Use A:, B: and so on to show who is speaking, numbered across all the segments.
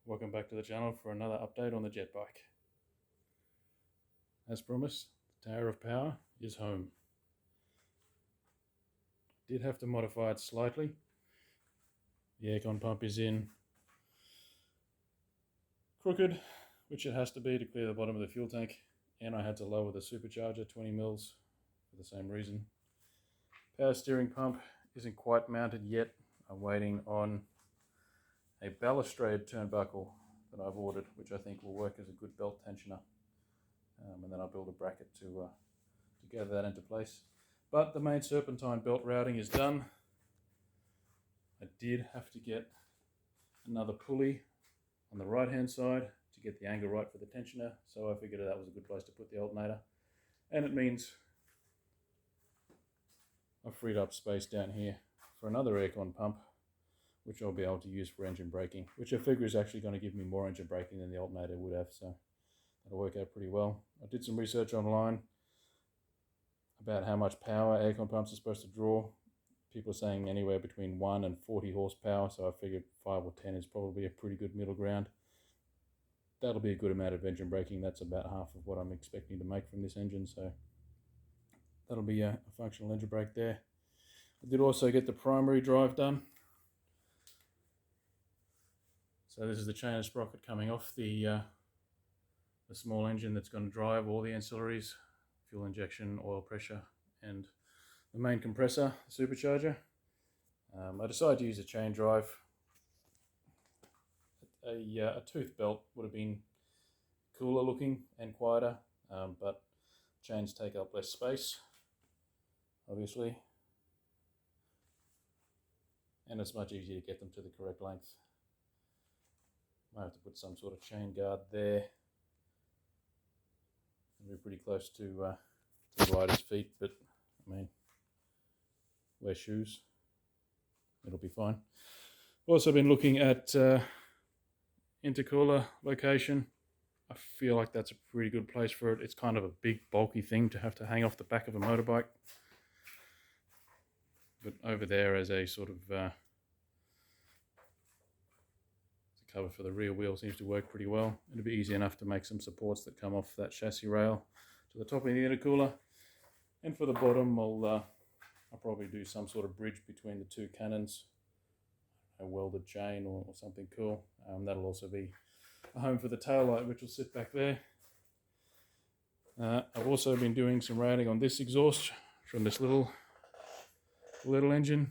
A: welcome back to the channel for another update on the jet bike. As promised, the Tower of Power is home. Did have to modify it slightly. The aircon pump is in crooked, which it has to be to clear the bottom of the fuel tank, and I had to lower the supercharger 20 mils for the same reason. Power steering pump isn't quite mounted yet. I'm waiting on a balustrade turnbuckle that I've ordered, which I think will work as a good belt tensioner, and then I'll build a bracket to gather that into place. But the main serpentine belt routing is done. I did have to get another pulley on the right hand side to get the angle right for the tensioner, so I figured that was a good place to put the alternator, and it means I've freed up space down here for another aircon pump, which I'll be able to use for engine braking, which I figure is actually going to give me more engine braking than the alternator would have, so that'll work out pretty well. I did some research online about how much power aircon pumps are supposed to draw. People are saying anywhere between 1 and 40 horsepower, so I figured 5 or 10 is probably a pretty good middle ground. That'll be a good amount of engine braking. That's about half of what I'm expecting to make from this engine, so that'll be a functional engine brake there. I did also get the primary drive done. So this is the chain and sprocket coming off the small engine that's going to drive all the ancillaries, fuel injection, oil pressure, and the main compressor, the supercharger. I decided to use a chain drive. A tooth belt would have been cooler looking and quieter, but chains take up less space, obviously, and it's much easier to get them to the correct length. Might have to put some sort of chain guard there. It'll be pretty close to the rider's feet, but I mean, wear shoes, it'll be fine. Also been looking at Intercooler Location. I feel like that's a pretty good place for it. It's kind of a big bulky thing to have to hang off the back of a motorbike, but over there as a sort of cover for the rear wheel seems to work pretty well. It'll be easy enough to make some supports that come off that chassis rail to the top of the intercooler, and for the bottom I'll probably do some sort of bridge between the two cannons, a welded chain or something cool. That'll also be a home for the tail light, which will sit back there. I've also been doing some routing on this exhaust from this little engine.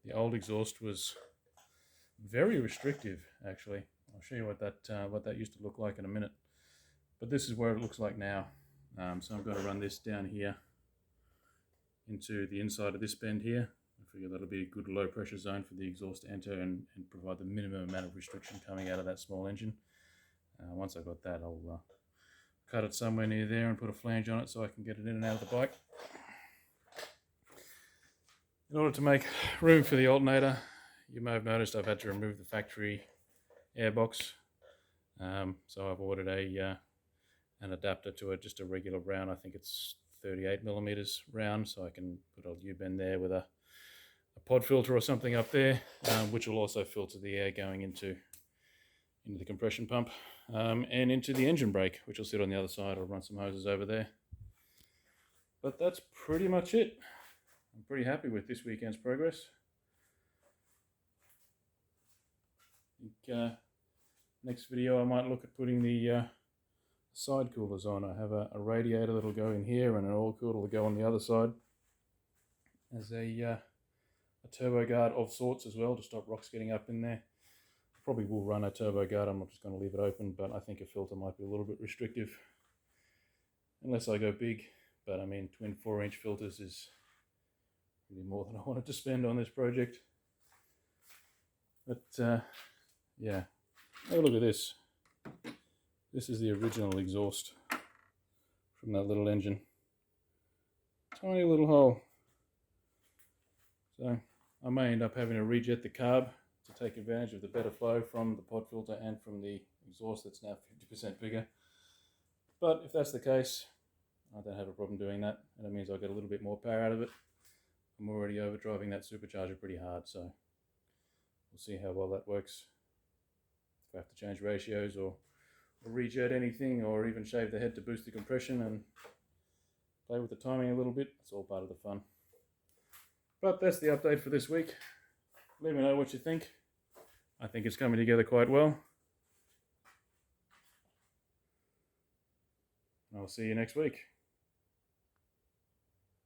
A: The old exhaust was very restrictive, actually. I'll show you what that used to look like in a minute. But this is where it looks like now. So I'm going to run this down here into the inside of this bend here. I figure that'll be a good low pressure zone for the exhaust to enter and provide the minimum amount of restriction coming out of that small engine. Once I've got that, I'll cut it somewhere near there and put a flange on it so I can get it in and out of the bike. In order to make room for the alternator, you may have noticed I've had to remove the factory airbox. So I've ordered an adapter to it, just a regular round. I think it's 38mm round, so I can put a U-bend there with a pod filter or something up there, which will also filter the air going into the compression pump and into the engine brake, which will sit on the other side. I'll run some hoses over there. But that's pretty much it. I'm pretty happy with this weekend's progress. I think next video I might look at putting the side coolers on. I have a radiator that'll go in here and an oil cooler will go on the other side as a turbo guard of sorts as well, to stop rocks getting up in there. Probably will run a turbo guard. I'm not just going to leave it open, but I think a filter might be a little bit restrictive unless I go big. But I mean, twin 4-inch filters is really more than I wanted to spend on this project. But yeah, have a look at this. This is the original exhaust from that little engine. Tiny little hole. So I may end up having to rejet the carb to take advantage of the better flow from the pod filter and from the exhaust that's now 50% bigger. But if that's the case, I don't have a problem doing that, and it means I'll get a little bit more power out of it. I'm already overdriving that supercharger pretty hard, so we'll see how well that works. I have to change ratios or rejet anything, or even shave the head to boost the compression and play with the timing a little bit, it's all part of the fun. But that's the update for this week. Let me know what you think. I think it's coming together quite well. I'll see you next week.